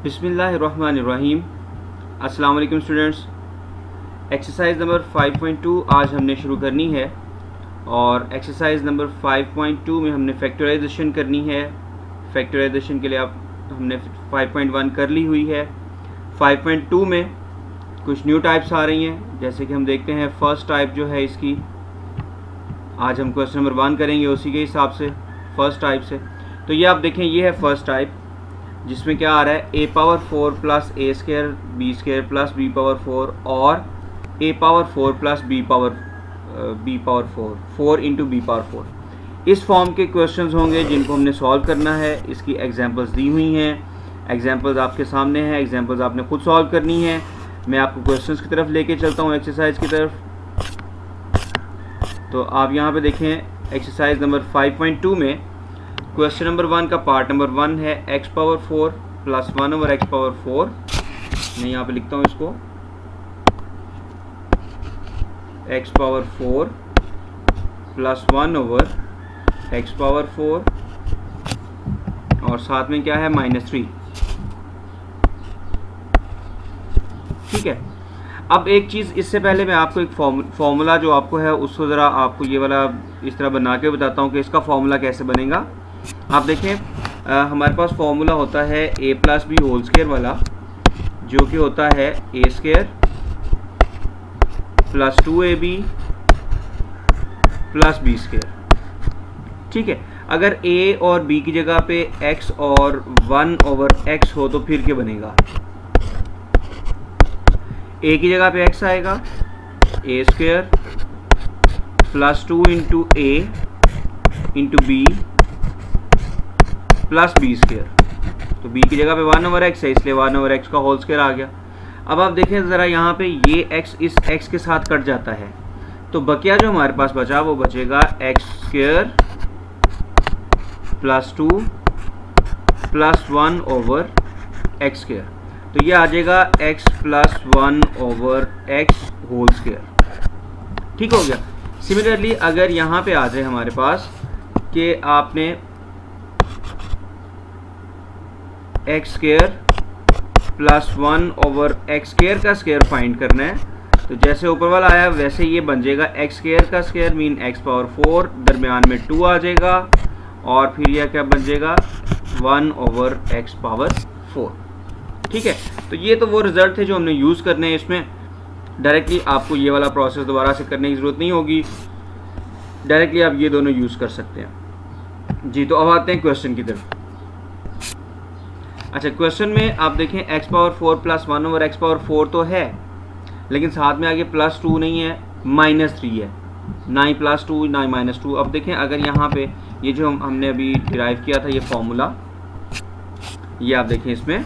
बिस्मिल्लाहिर्रहमानिर्रहीम। अस्सलाम वालेकुम स्टूडेंट्स। एक्सरसाइज नंबर 5.2 आज हमने शुरू करनी है और एक्सरसाइज नंबर 5.2 में हमने फैक्टराइजेशन करनी है। फैक्टराइजेशन के लिए हमने 5.1 कर ली हुई है। 5.2 में कुछ न्यू टाइप्स आ रही हैं, जैसे कि हम देखते हैं फर्स्ट टाइप जो है इसकी, आज हम क्वेश्चन नंबर 1 करेंगे उसी के हिसाब से फर्स्ट टाइप से। तो ये आप देखें, ये है फर्स्ट टाइप, जिसमें क्या आ रहा है a power 4 plus a square b square plus b power 4 और a power 4 plus b power 4 into b power 4। इस फॉर्म के क्वेश्चंस होंगे जिनको हमने सॉल्व करना है। इसकी एग्जांपल्स दी हुई हैं, एग्जांपल्स आपके सामने हैं, एग्जांपल्स आपने खुद सॉल्व करनी है। मैं आपको क्वेश्चंस की तरफ लेके चलता हूँ, एक्सरसाइज की तरफ। तो आप यहाँ पे देखें एक्सरसाइज नंबर 5.2 में क्वेश्चन नंबर 1 का पार्ट नंबर 1 है x power 4 plus 1 over x power 4। मैं यहाँ पे लिखता हूँ इसको x power 4 plus 1 over x power 4 और साथ में क्या है -3। ठीक है। अब एक चीज़ इससे पहले मैं आपको एक फॉर्मूला जो आपको है उसको ज़रा आपको ये वाला इस तरह बना के बताता हूँ कि इसका फॉर्मूला कैसे बनेगा। आप देखें हमारे पास फॉर्मूला होता है a plus B whole square वाला, जो कि होता है a square plus 2ab plus b square. ठीक है। अगर a और b की जगह पे x और 1 ओवर x हो तो फिर क्या बनेगा? a की जगह पे x आएगा a square plus 2 into a into b plus B square. तो b की जगह पे 1 ओवर x है, इसलिए 1 ओवर x का होल स्क्वायर आ गया। अब आप देखें ज़रा यहाँ पे ये x इस x के साथ कट जाता है, तो बकिया जो हमारे पास बचा वो बचेगा x square plus 2 plus 1 over x square. तो ये आ जाएगा x plus 1 over x whole square. ठीक हो गया। सिमिलरली अगर यहाँ पे आ जाए हमारे पास कि आपने x square plus 1 over x square का स्क्वायर फाइंड करना है, तो जैसे ऊपर वाला आया वैसे ये बन जाएगा एक्स स्क्वायर का स्क्वायर मीन एक्स पावर 4, दरमियान में 2 आ जाएगा और फिर यह क्या बन जाएगा 1 ओवर एक्स पावर 4। ठीक है। तो ये तो वो रिजल्ट थे जो हमने यूज़ करने हैं। इसमें डायरेक्टली आपको ये वाला प्रोसेस दोबारा से करने की ज़रूरत नहीं होगी, डायरेक्टली आप ये दोनों यूज़ कर सकते हैं। जी, तो अब आते हैं क्वेश्चन की तरफ। अच्छा, क्वेश्चन में आप देखें x power 4 plus 1 over x power 4 तो है, लेकिन साथ में आगे प्लस 2 नहीं है, -3 है। ना ही प्लस 2 ना ही -2। अब देखें अगर यहाँ पे ये जो हमने अभी डिराइव किया था ये फॉर्मूला, ये आप देखें इसमें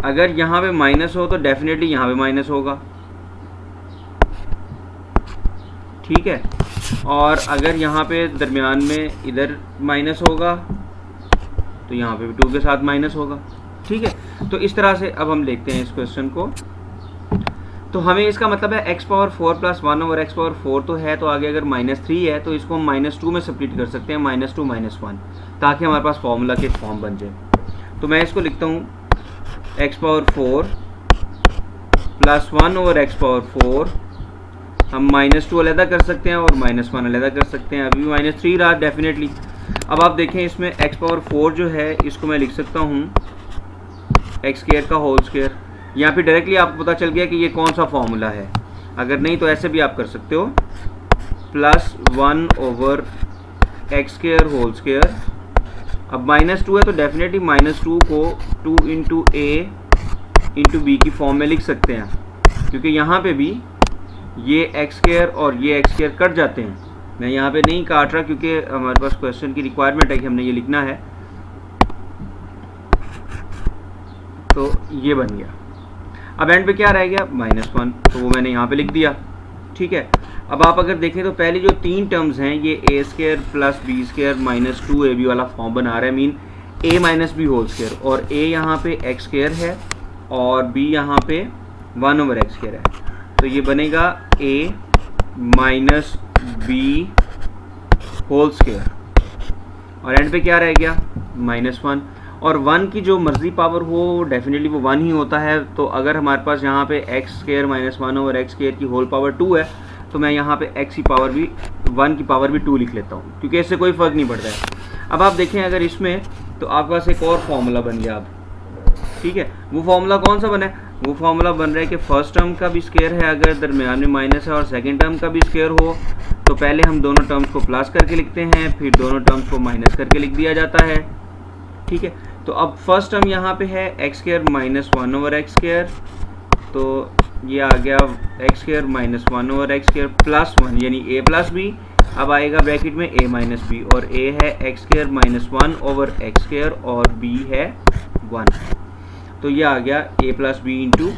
अगर यहाँ पे माइनस हो तो डेफिनेटली यहाँ पे माइनस होगा। ठीक है। और अगर यहाँ पे दरमियान में इधर माइनस होगा तो यहाँ पे भी 2 के साथ माइनस होगा। ठीक है। तो इस तरह से अब हम देखते हैं इस क्वेश्चन को। तो हमें इसका मतलब है x power 4 plus 1 over x power 4 तो है, तो आगे अगर -3 है तो इसको हम -2 में स्प्लिट कर सकते हैं, -2 -1, ताकि हमारे पास फॉर्मूला के फॉर्म बन जाए। तो मैं इसको लिखता हूँ x power 4 plus 1 over x power 4। हम -2 अलहदा कर सकते हैं और -1 अलहदा कर सकते हैं। अभी -3 रहा डेफिनेटली। अब आप देखें इसमें x पावर 4 जो है इसको मैं लिख सकता हूँ एक्स स्क्वायर का होल स्क्वायर। यहाँ पे डायरेक्टली आपको पता चल गया कि ये कौन सा फॉर्मूला है। अगर नहीं तो ऐसे भी आप कर सकते हो, plus 1 over x square whole square. अब -2 है तो डेफिनेटली -2 को 2 इंटू a इंटू b की फॉर्म में लिख सकते हैं, क्योंकि यहाँ पे भी ये एक्स स्क्वायर और ये एक्स स्क्वायर कट जाते हैं। मैं यहाँ पे नहीं काट रहा क्योंकि हमारे पास क्वेश्चन की रिक्वायरमेंट है कि हमने ये लिखना है। तो ये बन गया। अब एंड पे क्या रह गया -1, तो वो मैंने यहाँ पे लिख दिया। ठीक है। अब आप अगर देखें तो पहली जो 3 टर्म्स हैं ये a square plus B square -2ab वाला फॉर्म बना रहा है, mean a minus B whole square, और a यहाँ पे एक्स स्क्वायर है और b यहाँ पे 1 ओवर एक्स स्क्वायर है। तो ये बनेगा a minus B whole square और एंड पे क्या रह गया -1। और 1 की जो मर्जी पावर हो डेफिनेटली वो 1 ही होता है। तो अगर हमारे पास यहाँ पे x square minus 1 over x square की होल पावर 2 है, तो मैं यहाँ पे एक्स की पावर भी 1 की पावर भी 2 लिख लेता हूँ, क्योंकि इससे कोई फ़र्क नहीं पड़ता है। अब आप देखें अगर इसमें, तो आपके पास एक और फॉर्मूला बन गया अब, ठीक है। वो फॉर्मूला कौन सा बना है? वो फॉर्मूला बन रहा है कि फर्स्ट टर्म का भी स्क्वायर है अगर दरमियान में माइनस है, और सेकंड टर्म का भी स्क्वायर हो, तो पहले हम दोनों टर्म्स को प्लस करके लिखते हैं, फिर दोनों टर्म्स को माइनस करके लिख दिया जाता है, ठीक है। तो अब फर्स्ट टर्म यहाँ पे है X square minus 1 over x square, तो ये आ गया x square minus 1 over x square plus 1, यानी ए प्लस बी। अब आएगा ब्रैकेट में a माइनस बी, और a है X square minus 1 over x square और b है 1, तो ये आ गया a plus B into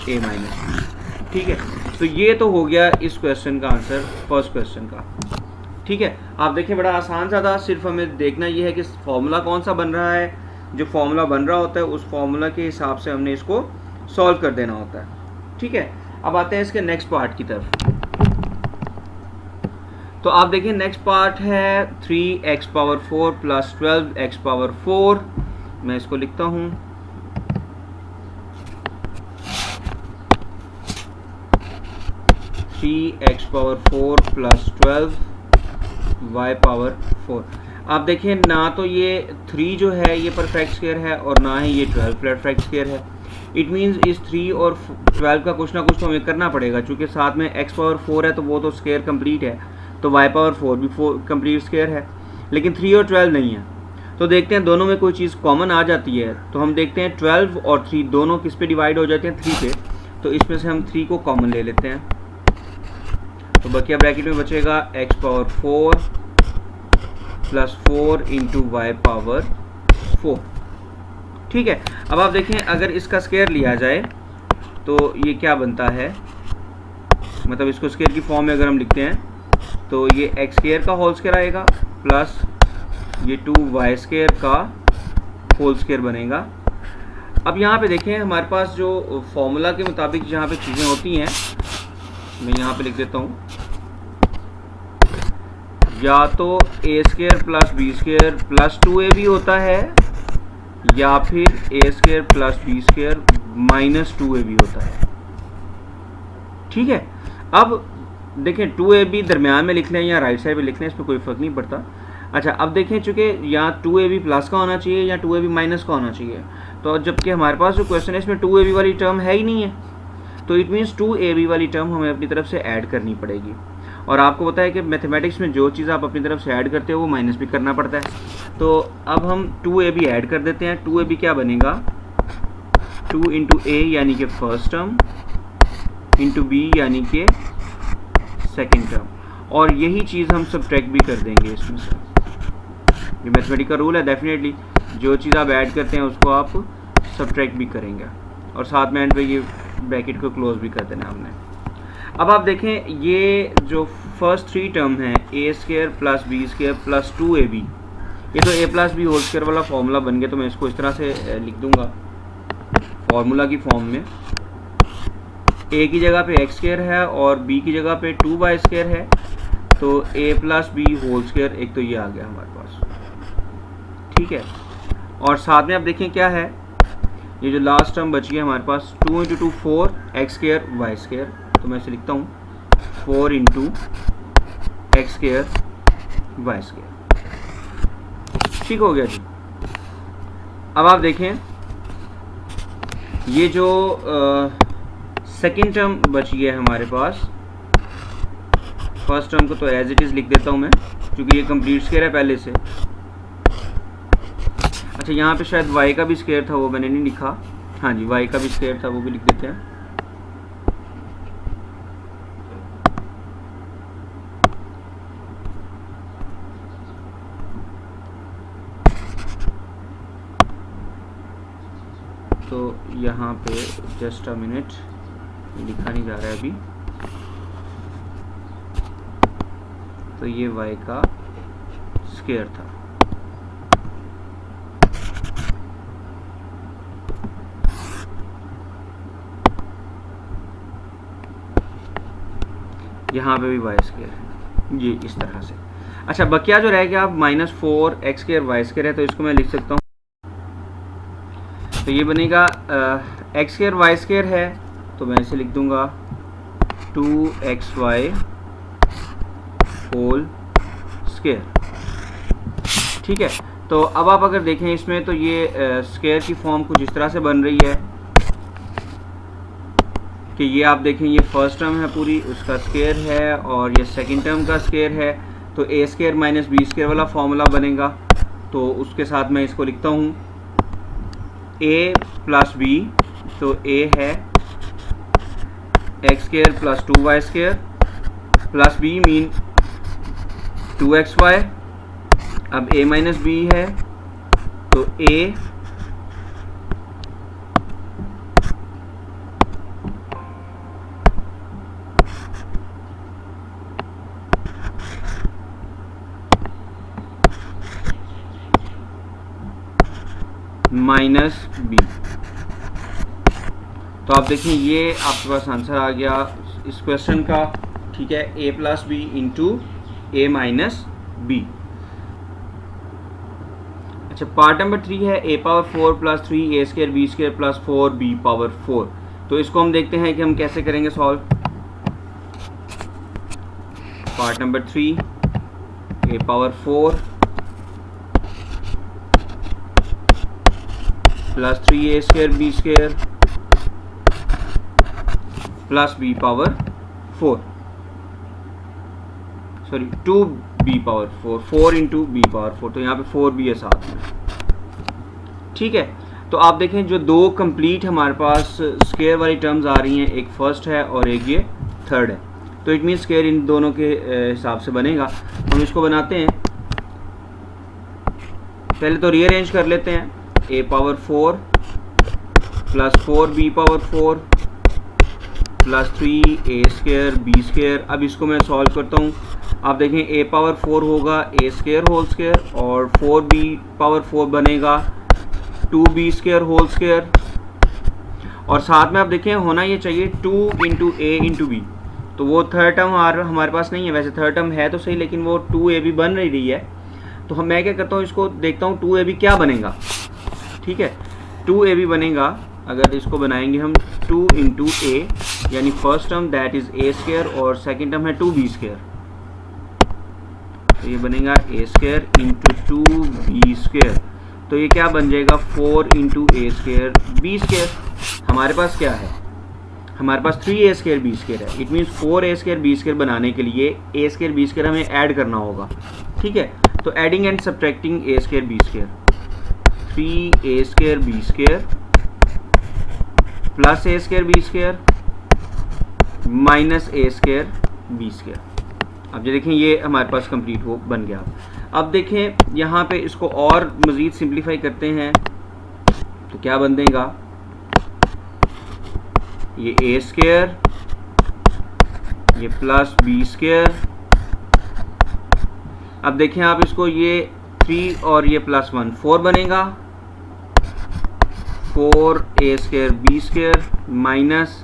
A minus B, ठीक है। तो ये तो हो गया इस क्वेश्चन का आंसर, फर्स्ट क्वेश्चन का, ठीक है। आप देखें बड़ा आसान सा था, सिर्फ हमें देखना ये है कि फॉर्मूला कौन सा बन रहा है। जो फॉर्मूला बन रहा होता है उस फॉर्मूला के हिसाब से हमने इसको सॉल्व कर देना होता है, ठीक है। अब आते हैं इसके नेक्स्ट पार्ट की तरफ। तो आप देखिए नेक्स्ट पार्ट है 3x power 4 plus 12x power 4। मैं इसको लिखता हूँ, x power 4 plus 12y power 4। आप देखिए ना तो ये 3 जो है ये परफेक्ट स्क्वायर है और ना ही ये 12 परफेक्ट स्क्वायर है। इट मीन्स इस 3 और 12 का कुछ ना कुछ तो हमें करना पड़ेगा, क्योंकि साथ में x पावर 4 है तो वो तो स्क्वायर कंप्लीट है, तो y पावर 4 भी 4 कंप्लीट स्क्वायर है, लेकिन 3 और 12 नहीं है। तो देखते हैं दोनों में कोई चीज़ कॉमन आ जाती है, तो हम देखते हैं 12 और 3 दोनों किस पे डिवाइड हो जाते हैं, 3 पे। तो इसमें से हम 3 को कॉमन ले लेते हैं, तो बकिया ब्रैकेट में बचेगा x power 4 plus 4 into Y power 4, ठीक है। अब आप देखें अगर इसका स्क्वायर लिया जाए तो ये क्या बनता है, मतलब इसको स्क्वायर की फॉर्म में अगर हम लिखते हैं तो ये एक्स स्क्वायर का होल स्क्वायर आएगा प्लस ये 2y स्क्वायर का होल स्क्वायर बनेगा। अब यहाँ पे देखें हमारे पास जो फॉर्मूला के मुताबिक जहाँ पे चीज़ें होती हैं, मैं यहाँ पे लिख देता हूँ, या तो a square plus B square plus 2ab होता है, या फिर a square plus B square minus 2ab होता है, ठीक है। अब देखें 2ab दरमियान में लिख लें या राइट साइड पे लिख लें, इसमें कोई फ़र्क नहीं पड़ता। अच्छा अब देखें चूँकि या 2ab प्लस का होना चाहिए या 2ab माइनस का होना चाहिए, तो जबकि हमारे पास जो क्वेश्चन है इसमें 2ab वाली टर्म है ही नहीं है, तो इट मीन्स 2ab वाली टर्म हमें अपनी तरफ से ऐड करनी पड़ेगी। और आपको पता है कि मैथमेटिक्स में जो चीज़ आप अपनी तरफ से ऐड करते हो वो माइनस भी करना पड़ता है। तो अब हम 2ab ऐड कर देते हैं। 2ab क्या बनेगा, 2 इंटू ए यानी कि फर्स्ट टर्म इंटू बी यानी कि सेकेंड टर्म, और यही चीज़ हम सब्ट्रैक्ट भी कर देंगे इसमें से। ये मैथमेटिक्स का रूल है, डेफिनेटली जो चीज़ आप ऐड करते हैं उसको आप सब्ट्रैक्ट भी करेंगे, और साथ में एंड पे ये ब्रैकेट को क्लोज भी कर देना हमने। अब आप देखें ये जो फर्स्ट 3 टर्म है a square plus B square plus 2ab, ये तो a plus B whole square वाला फॉर्मूला बन गया, तो मैं इसको इस तरह से लिख दूंगा फॉर्मूला की फॉर्म में। ए की जगह पे एक्स स्क्वायर है और बी की जगह पे 2y स्क्वायर है, तो a plus B whole square एक तो ये आ गया हमारे पास, ठीक है। और साथ में आप देखें क्या है, ये जो लास्ट टर्म बची है हमारे पास 2 into 2 4 X square Y square, तो मैं इसे लिखता हूँ 4 into X square Y square, ठीक हो गया जी। अब आप देखें ये जो सेकेंड टर्म बची है हमारे पास, फर्स्ट टर्म को तो एज इट इज़ लिख देता हूँ मैं, क्योंकि ये कंप्लीट स्क्वायर है पहले से। अच्छा यहाँ पे शायद y का भी स्क्वायर था, वो मैंने नहीं लिखा, हाँ जी y का भी स्क्वायर था, वो भी लिख देते हैं। तो यहाँ पे जस्ट अ मिनट, लिखा नहीं जा रहा है अभी, तो ये y का स्क्वायर था, यहाँ पे भी y स्क्वायर है, ये इस तरह से। अच्छा बकिया जो रह गया अब -4 एक्स स्क्वायर वाई स्क्वायर है, तो इसको मैं लिख सकता हूँ तो ये बनेगा एक्स स्क्वायर वाई स्क्वायर है, तो मैं इसे लिख दूंगा 2xy होल स्क्वायर। ठीक है, तो अब आप अगर देखें इसमें तो ये स्क्वायर की फॉर्म कुछ इस तरह से बन रही है कि ये आप देखें ये फर्स्ट टर्म है पूरी, उसका स्क्वायर है, और ये सेकंड टर्म का स्क्वायर है, तो a square minus B square वाला फॉर्मूला बनेगा। तो उसके साथ मैं इसको लिखता हूँ a प्लस बी, तो a है X square plus 2y square plus b mean 2xy। अब a माइनस बी है, तो a माइनस बी। तो आप देखिए ये आपके पास आंसर आ गया इस क्वेश्चन का। ठीक है, a plus B into A minus B. अच्छा, पार्ट नंबर 3 है a power 4 plus 3 A square B square plus 4 B power 4। तो इसको हम देखते हैं कि हम कैसे करेंगे solve. Part number 3 a power 4 plus 3 a square B square plus B power 4, sorry 2b power 4, 4 into B power 4, तो यहाँ पे 4b है साथ में। ठीक है, तो आप देखें जो दो कंप्लीट हमारे पास स्क्वायर वाली टर्म्स आ रही हैं, एक फर्स्ट है और एक ये थर्ड है, तो इट मीन स्क्वायर इन दोनों के हिसाब से बनेगा। हम इसको बनाते हैं, पहले तो रीअरेंज कर लेते हैं। a power 4 plus 4b power 4 plus 3 a square B square. अब इसको मैं सॉल्व करता हूँ। आप देखें a पावर 4 होगा a स्क्वायर होल स्क्वायर, और 4b पावर 4 बनेगा 2b स्क्वायर होल स्क्वायर, और साथ में आप देखें होना ये चाहिए 2 इंटू ए इंटू बी। तो वो थर्ड टर्म हमारे पास नहीं है, वैसे थर्ड टर्म है तो सही, लेकिन वो 2ab बन रही है। तो मैं क्या करता हूँ, इसको देखता हूँ 2ab क्या बनेगा। ठीक है, 2ab बनेगा, अगर इसको बनाएंगे हम 2 इंटू ए, यानी first term that is a square और सेकेंड टर्म है 2b स्क्वायर, तो ये बनेगा a square into 2b square. तो ये क्या बन जाएगा 4 into A square B square. हमारे पास क्या है, हमारे पास 3a स्क्वायर बी स्क्वायर है। It means 4a square B square बनाने के लिए a स्क्वायर बी स्क्वायर हमें ऐड करना होगा। ठीक है, तो adding and subtracting a square B square, 3a square B square plus a square B square minus a square B square. अब ये देखें ये हमारे पास कंप्लीट हो बन गया। अब देखें यहाँ पे इसको और मज़ीद सिंप्लीफाई करते हैं, तो क्या बन देगा, ये a स्क्वायर, ये प्लस बी स्क्वायर। अब देखें आप इसको, ये 3 और ये प्लस 1 4 बनेगा, 4a square B square minus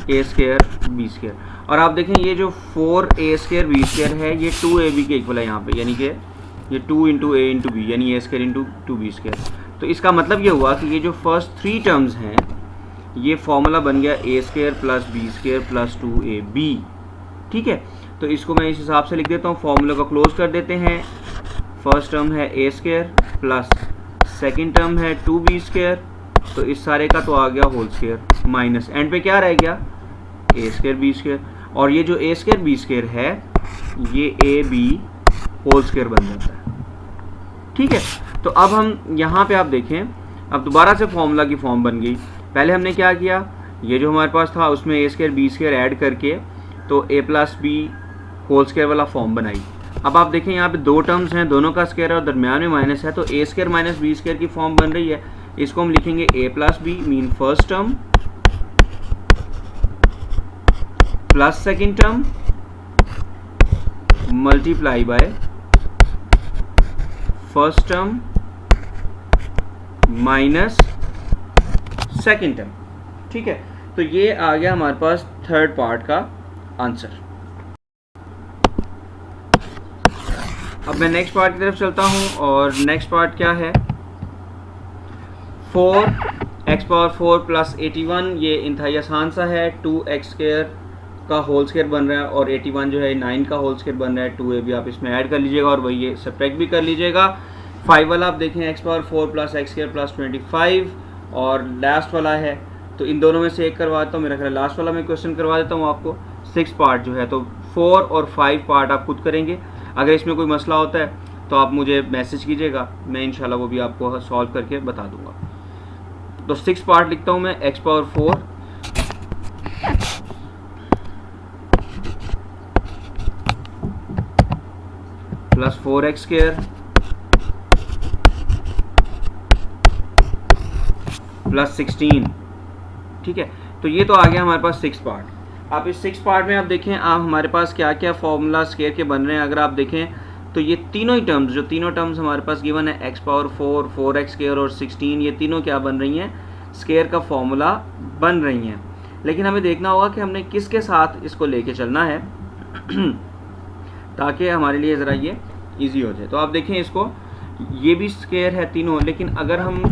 a square B square. और आप देखें ये जो 4a स्क्वायर बी स्क्वायर है ये 2ab के इक्वल है यहाँ पे, यानी कि ये 2 इंटू ए इंटू बी, यानी a square into 2b square. तो इसका मतलब ये हुआ कि ये जो फर्स्ट 3 टर्म्स हैं ये फॉर्मूला बन गया a square plus B square plus 2ab। ठीक है, तो इसको मैं इस हिसाब से लिख देता हूँ, फॉर्मूला को क्लोज कर देते हैं। फर्स्ट टर्म है a square plus second term है 2b स्क्वायर, तो इस सारे का तो आ गया होल स्क्वायर माइनस एंड पे क्या रह गया a स्क्वायर बी स्क्वायर, और ये जो a स्क्वायर बी स्क्वायर है ये ab होल स्क्वायर बन जाता है। ठीक है, तो अब हम यहाँ पे आप देखें, अब दोबारा से फॉर्मूला की फॉर्म बन गई। पहले हमने क्या किया, ये जो हमारे पास था उसमें a square B square add करके तो a plus B whole square वाला फॉर्म बनाई। अब आप देखें यहाँ पे दो टर्म्स हैं, दोनों का स्क्वायर और दरमियान में माइनस है, तो a square minus B square की फॉर्म बन रही है। इसको हम लिखेंगे a plus B mean first term plus second term multiply by first term minus second term. ठीक है, तो ये आ गया हमारे पास थर्ड पार्ट का आंसर। अब मैं नेक्स्ट पार्ट की तरफ चलता हूं, और नेक्स्ट पार्ट क्या है, 4 एक्स पावर 4 प्लस 81, ये इंतहाई आसान सा है। 2x² का होल स्क्वायर बन रहा है और 81 जो है 9 का होल स्क्वायर बन रहा है। 2a भी आप इसमें ऐड कर लीजिएगा और वही ये सब्ट्रैक्ट भी कर लीजिएगा। 5 वाला आप देखें x power 4 plus x² plus 25 और लास्ट वाला है, तो इन दोनों में से एक करवाता हूँ। मेरा ख्याल लास्ट वाला मैं क्वेश्चन करवा देता हूँ आपको। 6 पार्ट जो है, तो 4 और 5 पार्ट आप खुद करेंगे। अगर इसमें कोई मसला होता है तो आप मुझे मैसेज कीजिएगा, मैं इंशाल्लाह वो भी आपको सॉल्व करके बता दूंगा। तो 6 पार्ट लिखता हूँ मैं। X power 4 plus 4x² plus 16, ठीक है। तो ये तो आ गया हमारे पास 6 पार्ट। आप इस 6 पार्ट में आप देखें आप हमारे पास क्या क्या फॉर्मूला स्क्वायर के बन रहे हैं। अगर आप देखें तो ये तीनों ही टर्म्स, जो तीनों टर्म्स हमारे पास गिवन है, एक्स पावर 4, 4x² और 16, ये तीनों क्या बन रही हैं, स्क्वायर का फॉर्मूला बन रही हैं। लेकिन हमें देखना होगा कि हमने किसके साथ इसको लेके चलना है ताकि हमारे लिए ज़रा ये इजी हो जाए। तो आप देखें इसको, ये भी स्क्वायर है तीनों, लेकिन अगर हम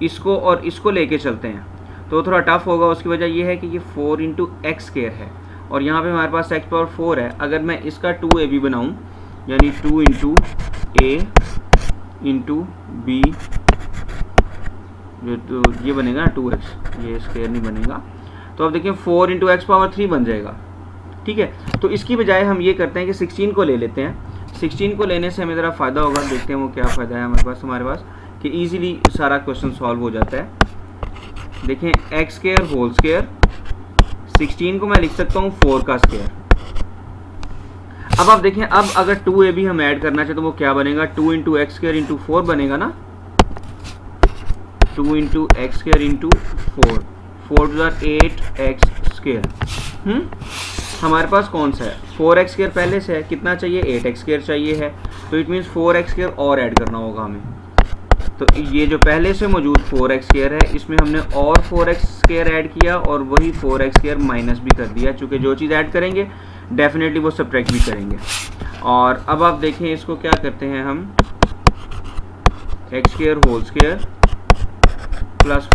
इसको और इसको लेके चलते हैं तो थोड़ा टफ होगा। उसकी वजह ये है कि ये 4 इंटू x² है और यहाँ पे हमारे पास x पावर 4 है। अगर मैं इसका 2ab बनाऊँ, यानी 2 इंटू a इंटू b, जो तो ये बनेगा ना 2x, ये स्क्वायर नहीं बनेगा। तो अब देखिए 4 इंटू एक्स पावर 3 बन जाएगा, ठीक है। तो इसकी बजाय हम ये करते हैं कि 16 को ले लेते हैं। 16 को लेने से हमें ज़रा फ़ायदा होगा। देखते हैं वो क्या फ़ायदा है हमारे पास कि ईज़िली सारा क्वेश्चन सॉल्व हो जाता है। देखें x² होल स्क्वायर, 16 को मैं लिख सकता हूँ 4 का स्क्वायर। अब आप देखें, अब अगर 2ab हम ऐड करना चाहें तो वो क्या बनेगा, 2 इंटू x² इंटू 4 बनेगा ना, 2 into x² into 4, 4 to 8x²। हमारे पास कौन सा है, 4x² पहले से है, कितना चाहिए, 8x² चाहिए है। तो इट मीन्स 4x² और ऐड करना होगा हमें। तो ये जो पहले से मौजूद 4x² है, इसमें हमने और 4x² ऐड किया और वही 4x² माइनस भी कर दिया, चूँकि जो चीज़ ऐड करेंगे डेफिनेटली वो सब्ट्रैक्ट भी करेंगे। और अब आप देखें इसको क्या करते हैं हम, x² whole square plus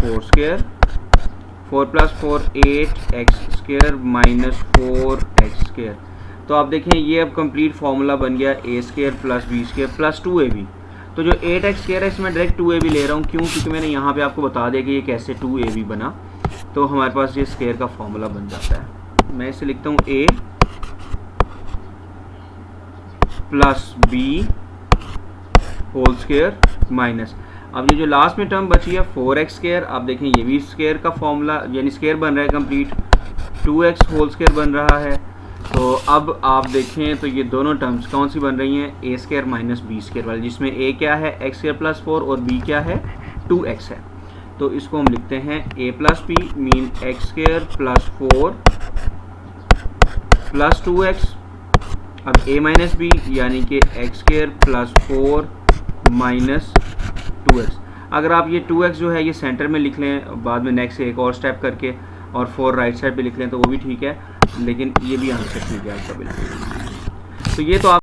4 plus 4 8x² minus 4x²। तो आप देखें ये अब कंप्लीट फार्मूला बन गया a² plus b² plus 2ab। तो जो 8x² है इसमें डायरेक्ट 2ab ले रहा हूँ, क्यों, क्योंकि मैंने यहाँ पे आपको बता दिया कि ये कैसे 2ab बना। तो हमारे पास ये स्क्वायर का फार्मूला बन जाता है। मैं इसे लिखता हूँ a plus b whole square minus, अब ये जो लास्ट में टर्म बची है 4x², आप देखें ये भी स्क्वायर का फॉर्मूला यानी स्क्वायर बन रहा है कंप्लीट, 2x होल स्क्वायर बन रहा है। तो अब आप देखें तो ये दोनों टर्म्स कौन सी बन रही हैं, a² माइनस b² वाली, जिसमें a क्या है x² प्लस 4 और b क्या है 2x है। तो इसको हम लिखते हैं a plus b mean x² plus 4 plus 2x। अब a माइनस b यानी कि x² प्लस 4 माइनस 2x। अगर आप ये 2x जो है ये सेंटर में लिख लें, बाद में नेक्स्ट एक और स्टेप करके, और 4 राइट साइड पे लिख लें तो वो भी ठीक है, लेकिन ये भी आंसर ठीक है आपका बिल्कुल। तो ये तो आप